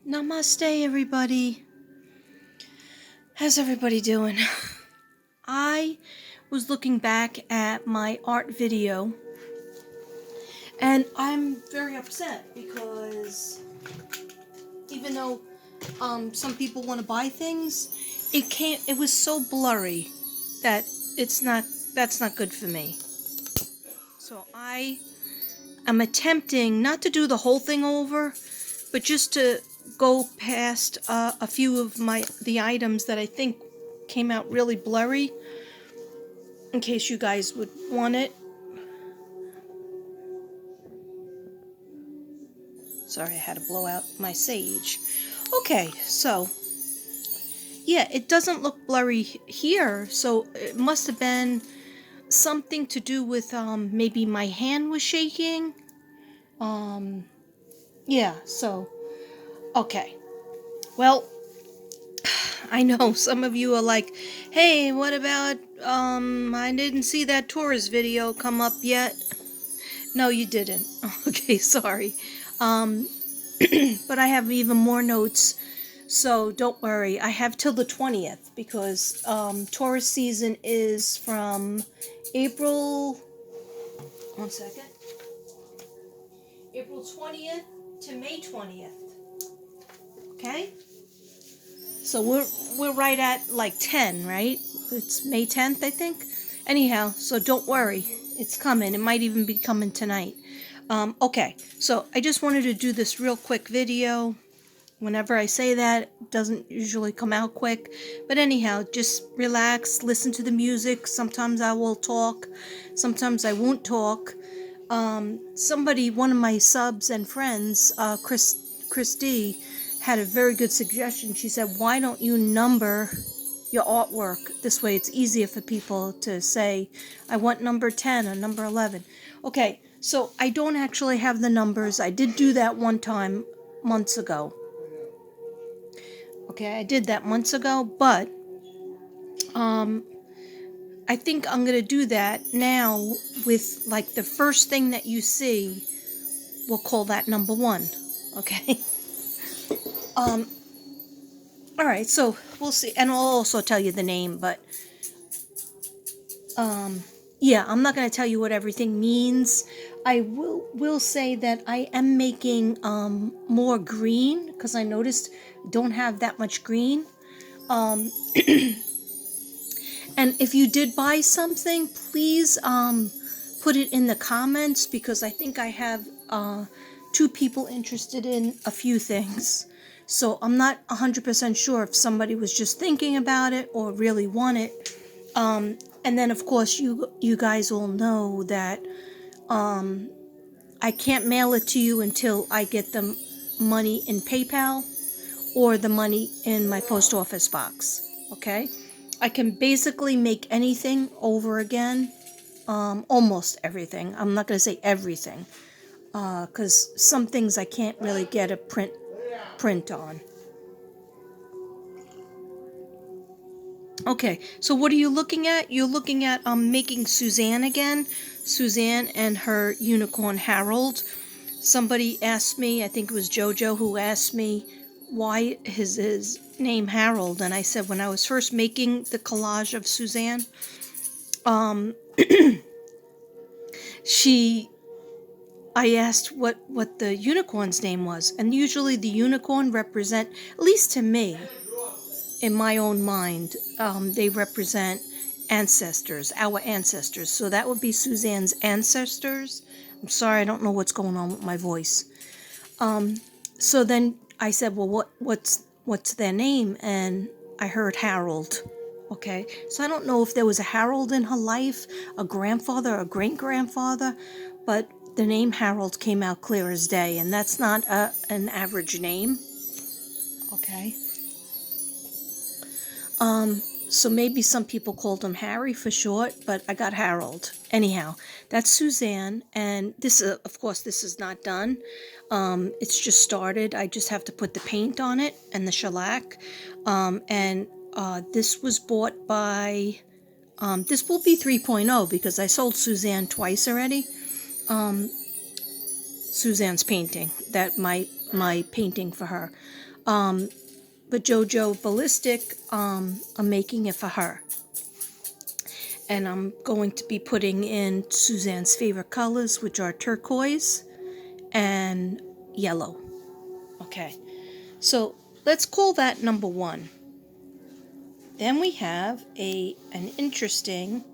Namaste, everybody. How's everybody doing? I was looking back at my art video, and I'm very upset because even though some people want to buy things, it was so blurry that that's not good for me. So I am attempting not to do the whole thing over, but just to go past a few of the items that I think came out really blurry, in case you guys would want it. Sorry, I had to blow out my sage. Okay, so yeah, it doesn't look blurry here, so it must have been something to do with maybe my hand was shaking. Yeah, so okay. Well, I know some of you are like, hey, what about, I didn't see that tourist video come up yet. No, you didn't. Okay, sorry. But I have even more notes, so don't worry. I have till the 20th because tourist season is from April, one second, April 20th to May 20th. Okay? So we're right at like 10, right? It's May 10th, I think. Anyhow, so don't worry. It's coming. It might even be coming tonight. Okay, so I just wanted to do this real quick video. Whenever I say that, it doesn't usually come out quick. But anyhow, just relax, listen to the music. Sometimes I will talk. Sometimes I won't talk. One of my subs and friends, Chris D, had a very good suggestion. She said, why don't you number your artwork? This way it's easier for people to say, I want number 10 or number 11. Okay, so I don't actually have the numbers. I did do that one time months ago. Okay, I did that months ago, but I think I'm going to do that now with like the first thing that you see, we'll call that number 1. Okay. All right, so we'll see, and I'll also tell you the name, but yeah, I'm not going to tell you what everything means. I will say that I am making more green because I noticed I don't have that much green. And if you did buy something, please put it in the comments because I think I have 2 people interested in a few things. So I'm not 100% sure if somebody was just thinking about it or really want it. And then, of course, you guys all know that I can't mail it to you until I get the money in PayPal or the money in my post office box. Okay? I can basically make anything over again. Almost everything. I'm not going to say everything. Because some things I can't really get a print on. Okay, so what are you looking at? You're looking at making Suzanne again. Suzanne and her unicorn Harold. Somebody asked me, I think it was Jojo, who asked me why his name Harold, and I said when I was first making the collage of Suzanne, I asked what the unicorn's name was, and usually the unicorn represent, at least to me, in my own mind, they represent ancestors, our ancestors. So that would be Suzanne's ancestors. I'm sorry, I don't know what's going on with my voice. So then I said, well, what's their name? And I heard Harold. Okay, so I don't know if there was a Harold in her life, a grandfather, a great-grandfather, but the name Harold came out clear as day, and that's not an average name. Okay. So maybe some people called him Harry for short, but I got Harold. Anyhow, that's Suzanne, and this is, of course, this is not done. It's just started. I just have to put the paint on it and the shellac. And this was bought by, this will be 3.0 because I sold Suzanne twice already. Suzanne's painting, that my painting for her. But JoJo Ballistic, I'm making it for her. And I'm going to be putting in Suzanne's favorite colors, which are turquoise and yellow. Okay, so let's call that number 1. Then we have an interesting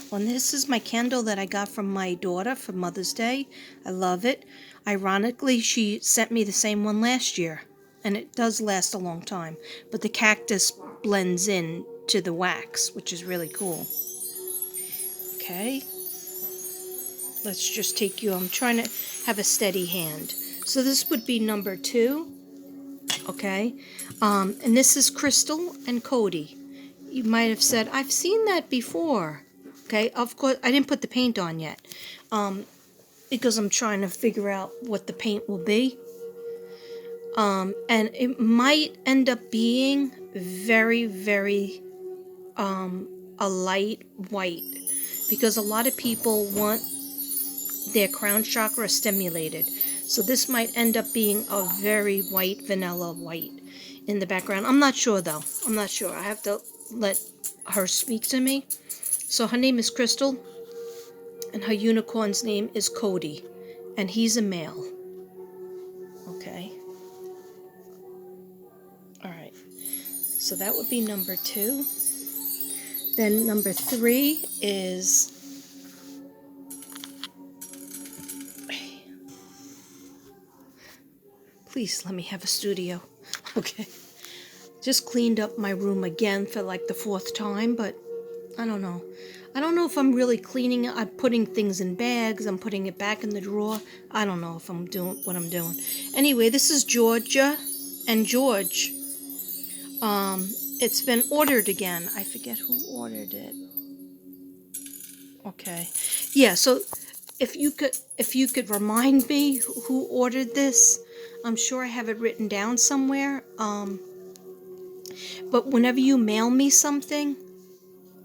one. This is my candle that I got from my daughter for Mother's Day. I love it. Ironically, she sent me the same one last year, and it does last a long time. But the cactus blends in to the wax, which is really cool. Okay. Let's just take you. I'm trying to have a steady hand. So this would be number 2. Okay. And this is Crystal and Cody. You might have said, I've seen that before. Okay. Of course, I didn't put the paint on yet. Because I'm trying to figure out what the paint will be. And it might end up being very, very a light white, because a lot of people want their crown chakra stimulated. So this might end up being a very white, vanilla white in the background. I'm not sure though. I'm not sure. I have to let her speak to me. So her name is Crystal, and her unicorn's name is Cody, and he's a male. Okay. All right. So that would be number 2. Then number 3 is, please let me have a studio. Okay. Just cleaned up my room again for like the 4th time, but I don't know. I don't know if I'm really cleaning it. I'm putting things in bags. I'm putting it back in the drawer. I don't know if I'm doing what I'm doing. Anyway, this is Georgia and George. It's been ordered again. I forget who ordered it. Okay. Yeah, so if you could remind me who ordered this. I'm sure I have it written down somewhere. But whenever you mail me something,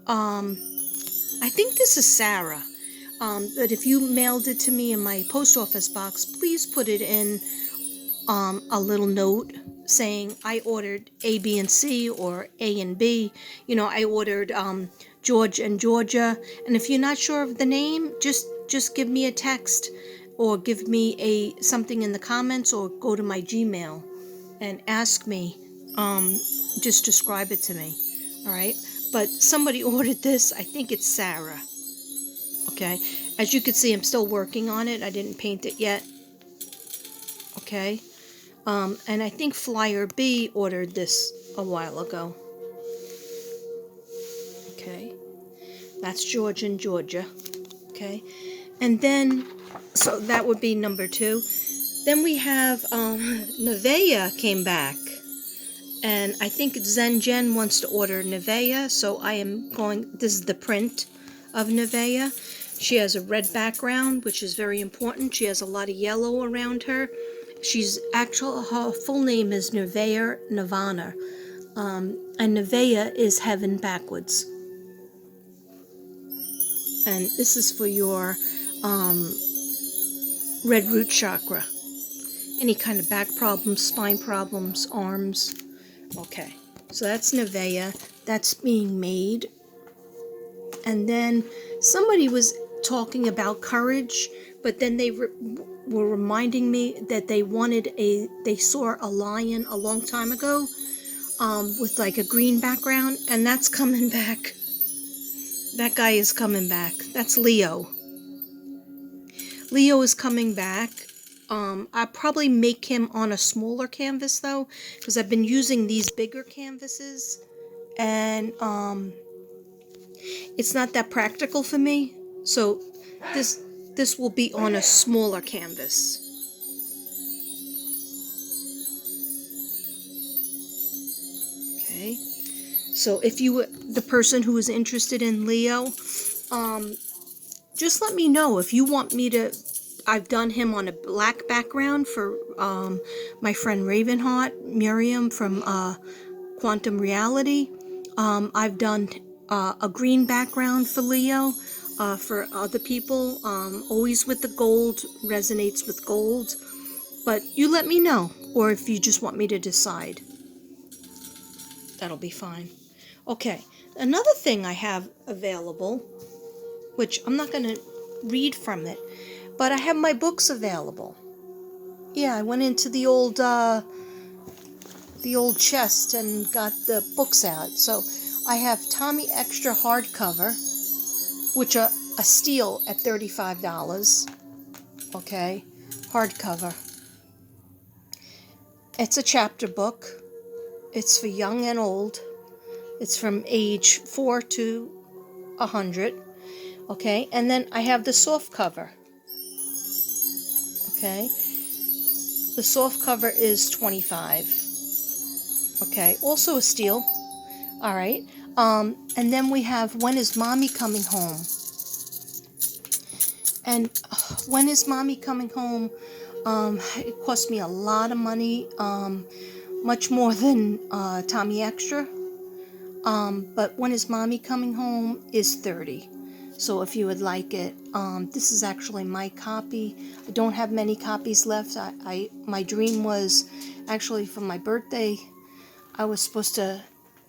I think this is Sarah. But if you mailed it to me in my post office box, please put it in a little note saying I ordered A, B, and C, or A and B. You know, I ordered George and Georgia. And if you're not sure of the name, just give me a text, or give me something in the comments, or go to my Gmail and ask me. Just describe it to me. All right. But somebody ordered this. I think it's Sarah. Okay. As you can see, I'm still working on it. I didn't paint it yet. Okay. And I think Flyer B ordered this a while ago. Okay. That's George and Georgia. Okay. And then, so that would be number 2. Then we have Nevaeh came back. And I think Zen Jen wants to order Nevaeh, so I am going, this is the print of Nevaeh. She has a red background, which is very important. She has a lot of yellow around her. Her full name is Nevaeh Nirvana. And Nevaeh is heaven backwards. And this is for your red root chakra. Any kind of back problems, spine problems, arms. Okay, so that's Nevaeh. That's being made. And then somebody was talking about courage, but then they were reminding me that they saw a lion a long time ago with like a green background, and that's coming back. That guy is coming back. That's Leo. Leo is coming back. I'll probably make him on a smaller canvas though, because I've been using these bigger canvases, and it's not that practical for me. So this will be on a smaller canvas. Okay. So if the person who is interested in Leo, just let me know if you want me to. I've done him on a black background for my friend Ravenheart, Miriam from Quantum Reality. I've done a green background for Leo for other people. Always with the gold, resonates with gold. But you let me know. Or if you just want me to decide, that'll be fine. Okay, another thing I have available, which I'm not going to read from it, but I have my books available. Yeah, I went into the old chest and got the books out. So I have Tommy Extra hardcover, which are a steal at $35. Okay, hardcover. It's a chapter book. It's for young and old. It's from age 4 to 100. Okay, and then I have the soft cover. Okay, the soft cover is $25. Okay, also a steal. All right, and then we have When Is Mommy Coming Home? And When Is Mommy Coming Home? It cost me a lot of money, much more than Tommy Extra. But When Is Mommy Coming Home is $30. So if you would like it, this is actually my copy. I don't have many copies left. My dream was actually for my birthday, I was supposed to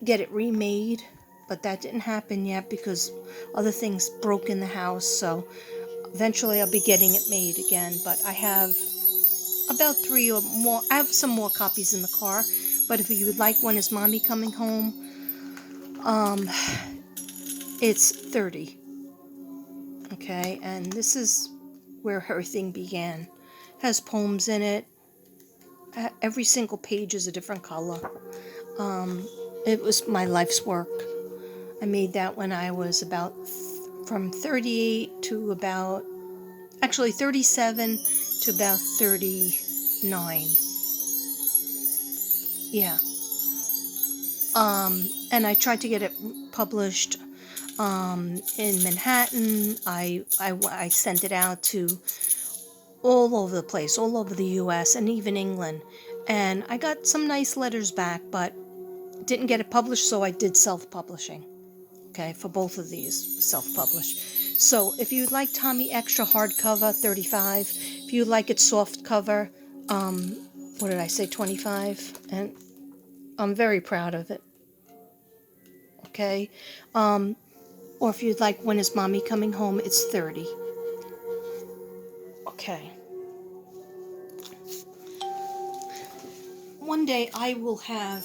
get it remade, but that didn't happen yet because other things broke in the house. So eventually I'll be getting it made again. But I have about 3 or more. I have some more copies in the car. But if you would like When Is Mommy Coming Home, it's $30. Okay, and this is where everything began. It has poems in it. Every single page is a different color. It was my life's work. I made that when I was from 38 to about, actually 37 to about 39. Yeah. And I tried to get it published in Manhattan. I sent it out to all over the place, all over the U.S. and even England. And I got some nice letters back, but didn't get it published, so I did self-publishing. Okay, for both of these, self-published. So if you'd like Tommy Extra hardcover, $35. If you'd like it soft cover, what did I say, $25? And I'm very proud of it. Okay, or if you'd like When Is Mommy Coming Home, it's $30. Okay. One day I will have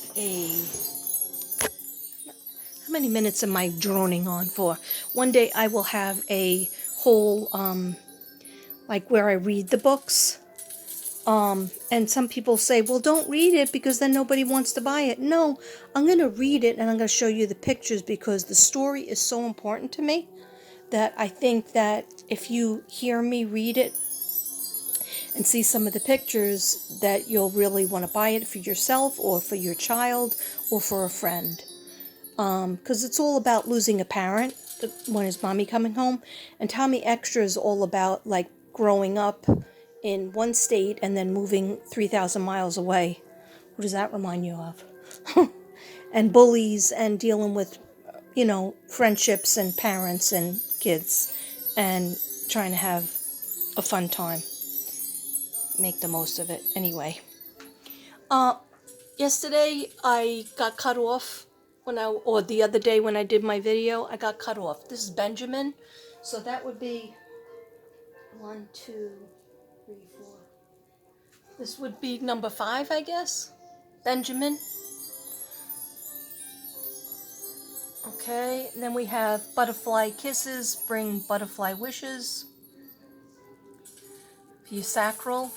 how many minutes am I droning on for? One day I will have a whole, like where I read the books. And some people say, well, don't read it because then nobody wants to buy it. No, I'm going to read it and I'm going to show you the pictures because the story is so important to me that I think that if you hear me read it and see some of the pictures, that you'll really want to buy it for yourself or for your child or for a friend. Because it's all about losing a parent. When Is Mommy Coming Home? And Tommy Extra is all about like growing up in one state and then moving 3,000 miles away. What does that remind you of? And bullies and dealing with, friendships and parents and kids and trying to have a fun time. Make the most of it. Anyway. Yesterday I got cut off or the other day when I did my video, I got cut off. This is Benjamin. So that would be 1, 2, 3, 4. This would be number 5, I guess. Benjamin. Okay, and then we have Butterfly Kisses, Bring Butterfly Wishes. For your sacral.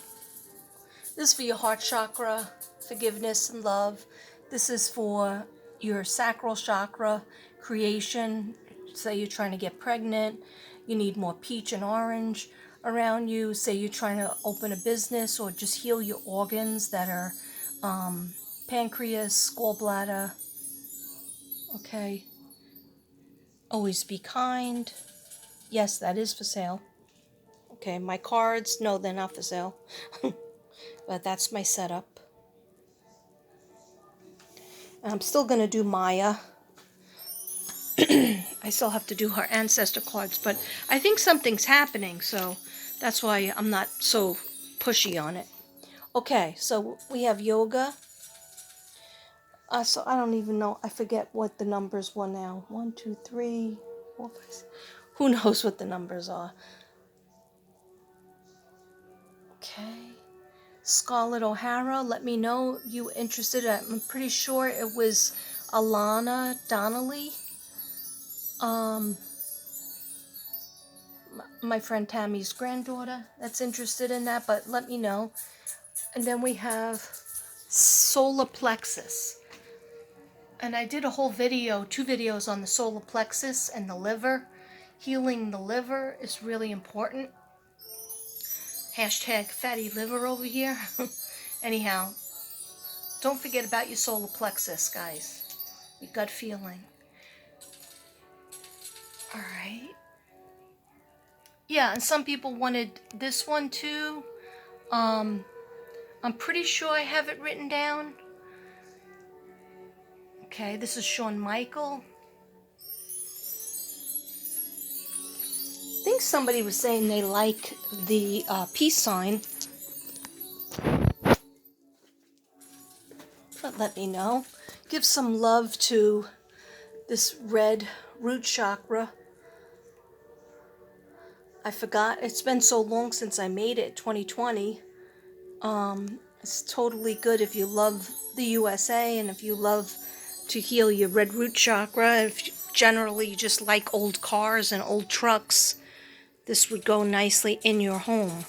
This is for your heart chakra, forgiveness and love. This is for your sacral chakra, creation. Say you're trying to get pregnant, you need more peach and orange around you. Say you're trying to open a business or just heal your organs that are pancreas, gallbladder. Okay. Always be kind. Yes, that is for sale. Okay, my cards, no, they're not for sale. But that's my setup. I'm still going to do Maya. I still have to do her ancestor cards, but I think something's happening, so that's why I'm not so pushy on it. Okay, so we have yoga. So I don't even know. I forget what the numbers were now. 1, 2, 3, 4, 5, 6. Who knows what the numbers are? Okay. Scarlett O'Hara, let me know you interested. I'm pretty sure it was Alana Donnelly. My friend Tammy's granddaughter that's interested in that, but let me know. And then we have solar plexus. And I did a whole video, 2 videos on the solar plexus and the liver. Healing the liver is really important. Hashtag fatty liver over here. Anyhow, don't forget about your solar plexus, guys. Your gut feeling. Alright. Yeah, and some people wanted this one too. I'm pretty sure I have it written down. Okay, this is Shawn Michael. I think somebody was saying they like the peace sign. But let me know. Give some love to this red root chakra. I forgot. It's been so long since I made it, 2020. It's totally good if you love the USA and if you love to heal your red root chakra. If generally you just like old cars and old trucks, this would go nicely in your home.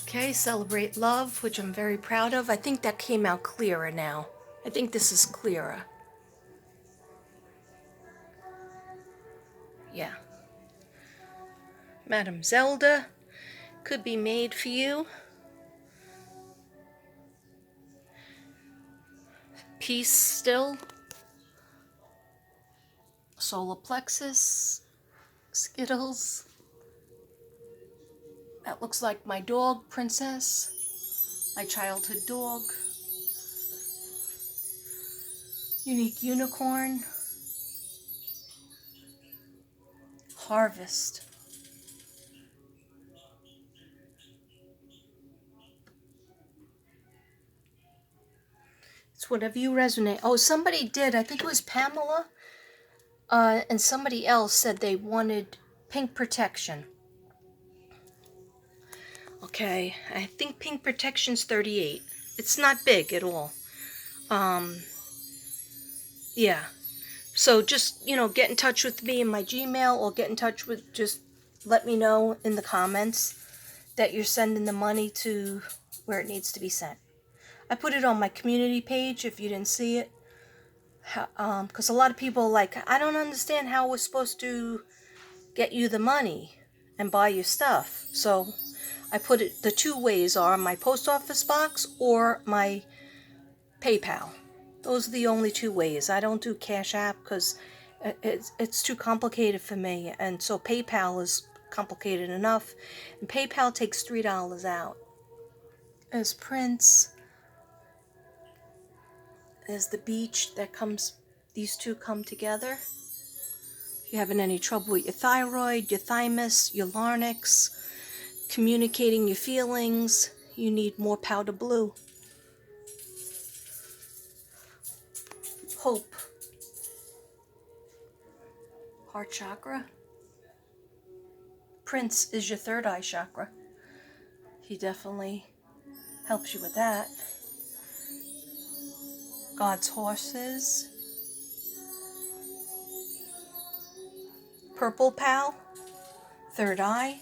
Okay, celebrate love, which I'm very proud of. I think that came out clearer now. I think this is clearer. Yeah. Madam Zelda could be made for you. Peace still. Solar plexus. Skittles. That looks like my dog, Princess. My childhood dog. Unique unicorn. Harvest. It's whatever you resonate. Oh, somebody did. I think it was Pamela. And somebody else said they wanted pink protection. Okay, I think pink protection's 38. It's not big at all. Yeah. So just, get in touch with me in my Gmail or get in touch with, just let me know in the comments that you're sending the money to where it needs to be sent. I put it on my community page if you didn't see it. Because a lot of people are like, I don't understand how we're supposed to get you the money and buy your stuff. So I put it, the 2 ways are my post office box or my PayPal. Those are the only 2 ways. I don't do Cash App because it's too complicated for me. And so PayPal is complicated enough. And PayPal takes $3 out. There's Prince. There's the beach that comes, these 2 come together. If you're having any trouble with your thyroid, your thymus, your larynx, communicating your feelings, you need more powder blue. Hope. Heart chakra. Prince is your 3rd eye chakra. He definitely helps you with that. God's horses. Purple Pal. 3rd eye.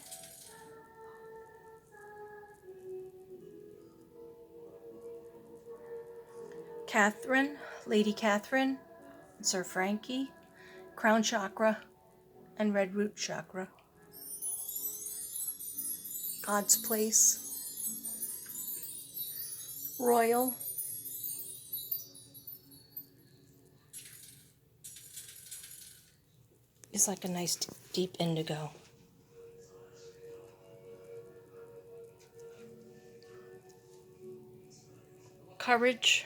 Catherine. Lady Catherine. Sir Frankie. Crown chakra. And red root chakra. God's place. Royal. It's like a nice deep indigo. Courage.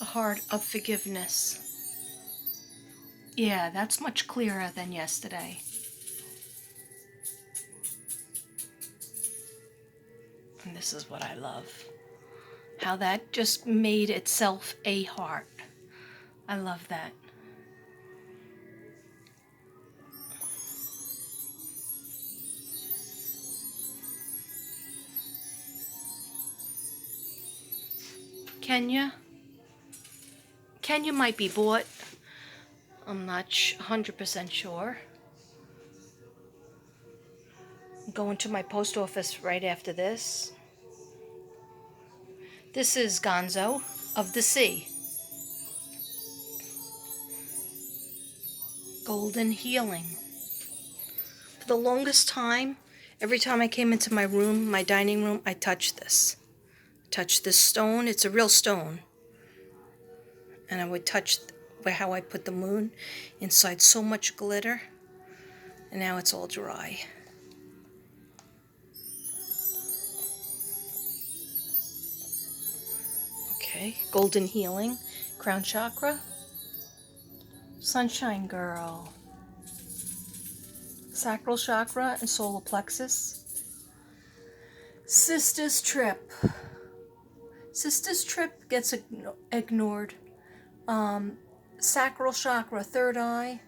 A heart of forgiveness. Yeah, that's much clearer than yesterday. And this is what I love. How that just made itself a heart. I love that. Kenya? Kenya might be bought. I'm not 100% sure. I'm going to my post office right after this. This is Gonzo of the Sea. Golden Healing. For the longest time, every time I came into my room, my dining room, I touched this. Touch this stone. It's a real stone. And I would touch how I put the moon inside so much glitter. And now it's all dry. Okay, Golden Healing, Crown Chakra, Sunshine Girl, Sacral Chakra and Solar Plexus, Sister's Trip. Sister's Trip gets ignored. Sacral Chakra, third eye.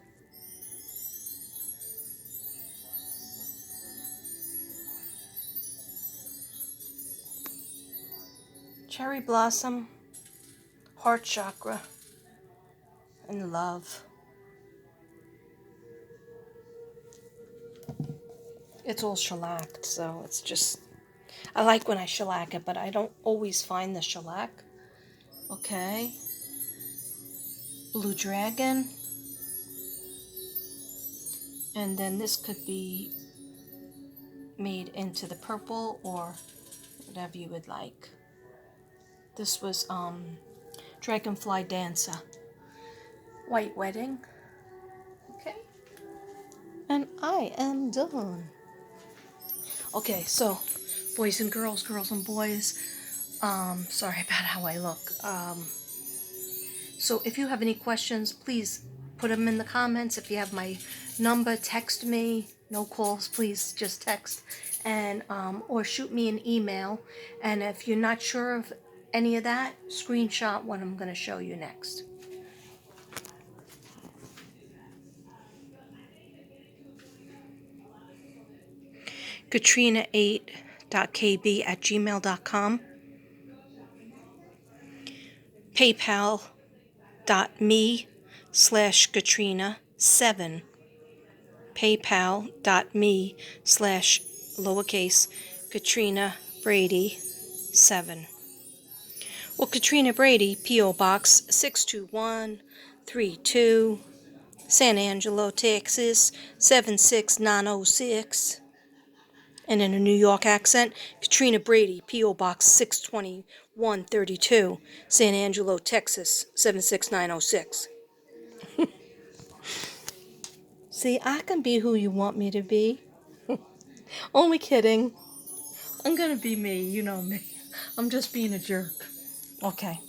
Cherry Blossom, Heart Chakra, and Love. It's all shellacked, so it's just... I like when I shellac it, but I don't always find the shellac. Okay. Blue Dragon. And then this could be made into the purple or whatever you would like. This was Dragonfly Dancer. White Wedding. Okay. And I am done. Okay, so boys and girls, girls and boys. Sorry about how I look. So if you have any questions, please put them in the comments. If you have my number, text me. No calls, please just text, and or shoot me an email. And if you're not sure of any of that, screenshot what I'm going to show you next. Katrina8.kb@gmail.com. PayPal.me/Katrina7. PayPal.me/lowercase Katrina Brady 7. Well, Katrina Brady, P.O. Box 62132, San Angelo, Texas 76906. And in a New York accent, Katrina Brady, P.O. Box 62132, San Angelo, Texas 76906. See, I can be who you want me to be. Only kidding. I'm gonna be me, you know me. I'm just being a jerk. Okay.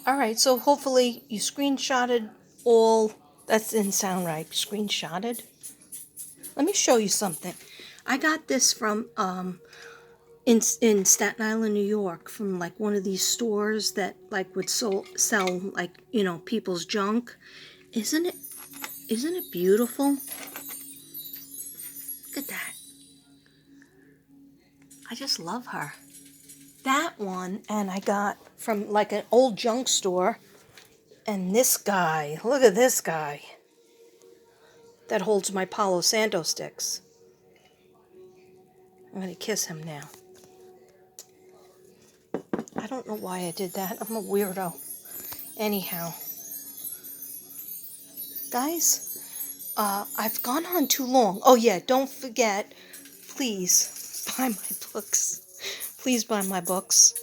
Alright, so hopefully you screenshotted all... That didn't sound right. Screenshotted? Let me show you something. I got this from in Staten Island, New York, from like one of these stores that like would sell like, you know, people's junk. Isn't it beautiful? Look at that. I just love her. That one, and I got from like an old junk store. And this guy, look at this guy. That holds my Palo Santo sticks. I'm going to kiss him now. I don't know why I did that. I'm a weirdo. Anyhow. Guys, I've gone on too long. Oh yeah, don't forget, please buy my books. Please buy my books.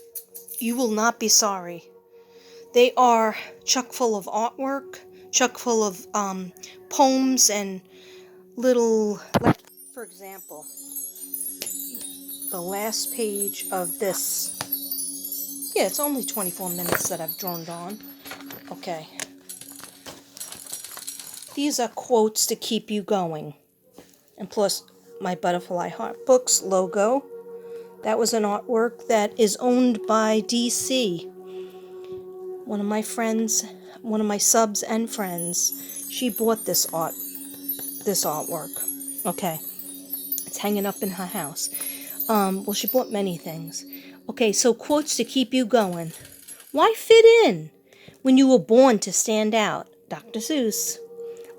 You will not be sorry. They are chock full of artwork, chock full of poems and little, like, for example, the last page of this. Yeah, it's only 24 minutes that I've droned on. Okay. These are quotes to keep you going. And plus, my Butterfly Heart Books logo. That was an artwork that is owned by DC. One of my friends, one of my subs and friends, she bought this artwork. Okay, it's hanging up in her house. Well, she bought many things. Okay, so quotes to keep you going. Why fit in when you were born to stand out? Dr. Seuss.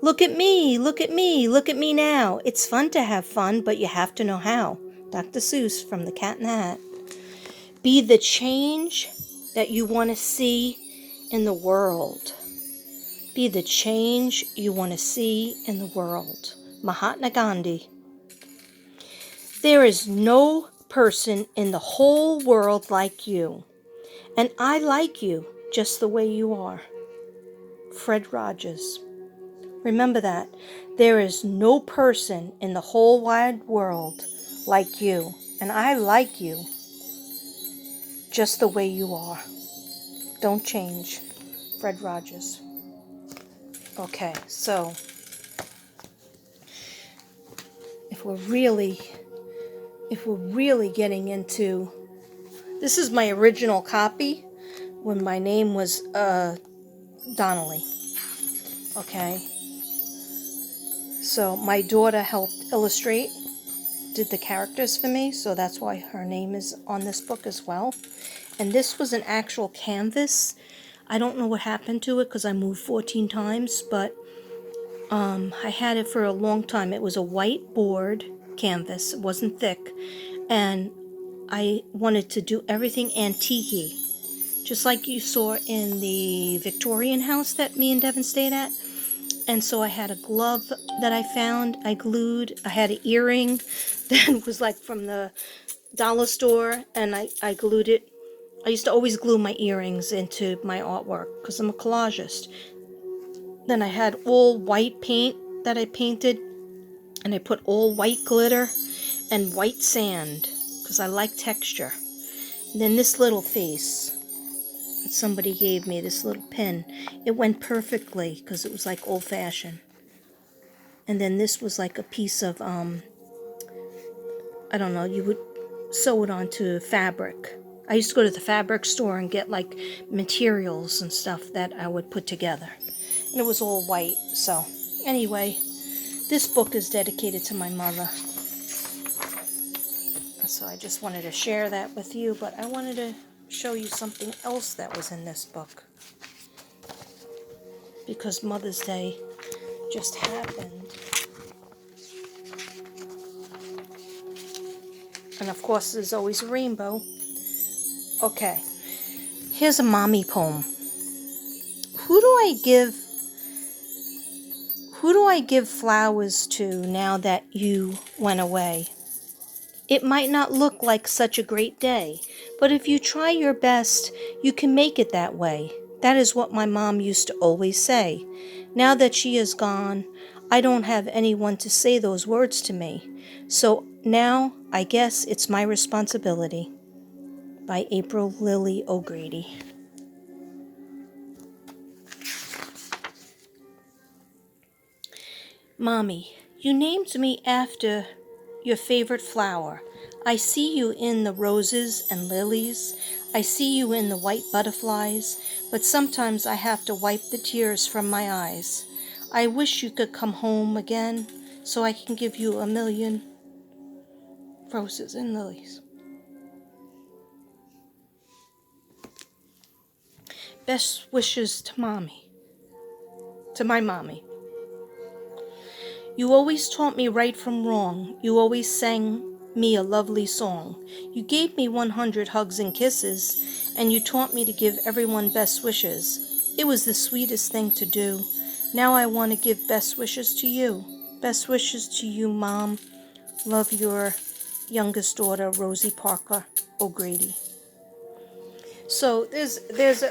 Look at me, look at me, look at me now. It's fun to have fun, but you have to know how. Dr. Seuss from The Cat in the Hat. Be the change that you want to see in the world. Be the change you want to see in the world. Mahatma Gandhi. There is no person in the whole world like you, and I like you just the way you are. Fred Rogers. Remember that. There is no person in the whole wide world like you, and I like you just the way you are. Don't change. Fred Rogers. Okay, so if we're really getting into, this is my original copy when my name was Donnelly. Okay, so my daughter helped illustrate, did the characters for me, so that's why her name is on this book as well. And this was an actual canvas. I don't know what happened to it because I moved 14 times, but I had it for a long time. It was a white board canvas. It wasn't thick. And I wanted to do everything antique, just like you saw in the Victorian house that me and Devin stayed at. And so I had a glove that I found, I glued. I had an earring that was like from the dollar store, and I glued it. I used to always glue my earrings into my artwork because I'm a collagist. Then I had all white paint that I painted, and I put all white glitter and white sand because I like texture. And then this little face that somebody gave me, this little pin, it went perfectly because it was like old-fashioned. And then this was like a piece of, I don't know, you would sew it onto fabric. I used to go to the fabric store and get like materials and stuff that I would put together. And it was all white. So anyway, this book is dedicated to my mother. So I just wanted to share that with you, but I wanted to show you something else that was in this book. Because Mother's Day just happened. And of course, there's always a rainbow. Okay, here's a mommy poem. Who do I give flowers to now that you went away? It might not look like such a great day, but if you try your best, you can make it that way. That is what my mom used to always say. Now that she is gone, I don't have anyone to say those words to me. So now I guess it's my responsibility. By April Lily O'Grady. Mommy, you named me after your favorite flower. I see you in the roses and lilies. I see you in the white butterflies, but sometimes I have to wipe the tears from my eyes. I wish you could come home again so I can give you a million roses and lilies. Best wishes to Mommy. To my mommy. You always taught me right from wrong. You always sang me a lovely song. You gave me 100 hugs and kisses, and you taught me to give everyone best wishes. It was the sweetest thing to do. Now I want to give best wishes to you. Best wishes to you, Mom. Love, your youngest daughter, Rosie Parker O'Grady. So there's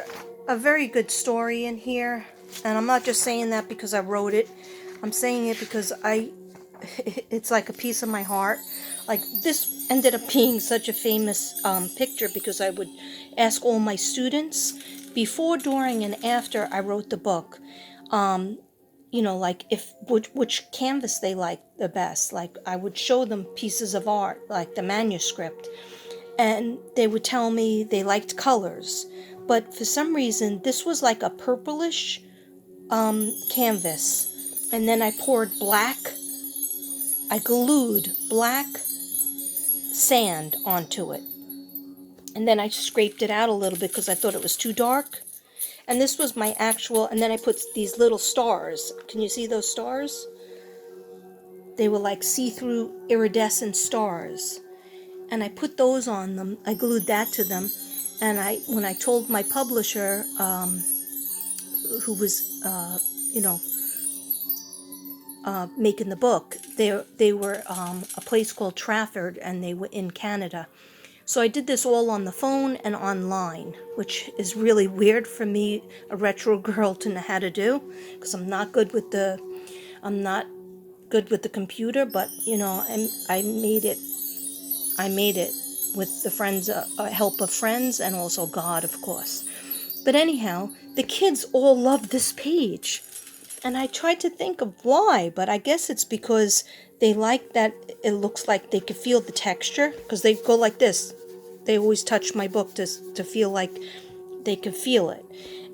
a very good story in here, and I'm not just saying that because I wrote it. I'm saying it because it's like a piece of my heart. Like, this ended up being such a famous picture because I would ask all my students before, during, and after I wrote the book. like if which canvas they liked the best. Like I would show them pieces of art, like the manuscript, and they would tell me they liked colors. But for some reason, this was like a purplish canvas. And then I poured I glued black sand onto it. And then I scraped it out a little bit because I thought it was too dark. And this was my actual, and then I put these little stars. Can you see those stars? They were like see-through iridescent stars. And I put those on them. I glued that to them. And when I told my publisher, who was, making the book, they were a place called Trafford, and they were in Canada. So I did this all on the phone and online, which is really weird for me, a retro girl, to know how to do, because I'm not good with the computer. But I made it. I made it with the help of friends, and also God, of course. But anyhow, the kids all loved this page. And I tried to think of why, but I guess it's because they like that it looks like they could feel the texture, because they go like this. They always touch my book to feel like they could feel it.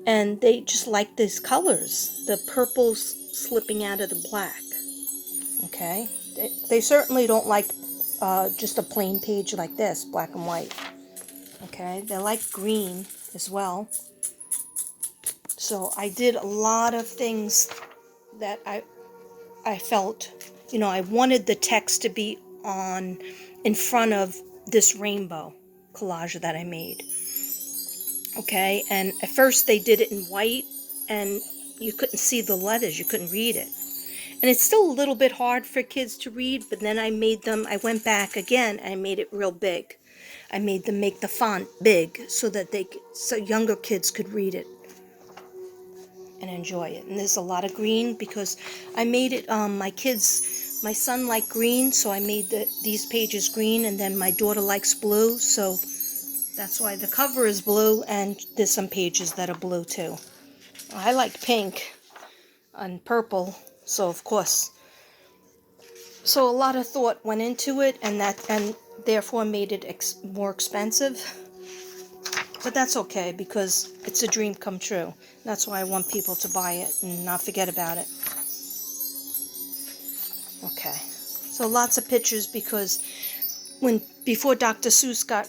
And they just like these colors, the purples slipping out of the black. Okay? They certainly don't like just a plain page like this, black and white. Okay? They like green as well. So I did a lot of things that I felt, I wanted the text to be in front of this rainbow collage that I made. Okay, and at first they did it in white, and you couldn't see the letters, you couldn't read it. And it's still a little bit hard for kids to read, but then I went back again, and I made it real big. I made them make the font big so that so younger kids could read it and enjoy it. And there's a lot of green because I made it, my son liked green, so I made these pages green, and then my daughter likes blue, so that's why the cover is blue, and there's some pages that are blue too. I like pink and purple, so of course. So a lot of thought went into it, and therefore made it more expensive. But that's okay, because it's a dream come true. That's why I want people to buy it and not forget about it. Okay. So lots of pictures, because before Dr. Seuss got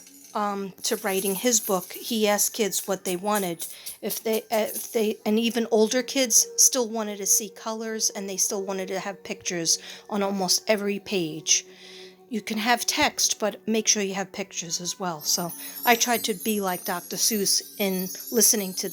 to writing his book, he asked kids what they wanted. And even older kids still wanted to see colors, and they still wanted to have pictures on almost every page. You can have text, but make sure you have pictures as well. So I tried to be like Dr. Seuss in listening to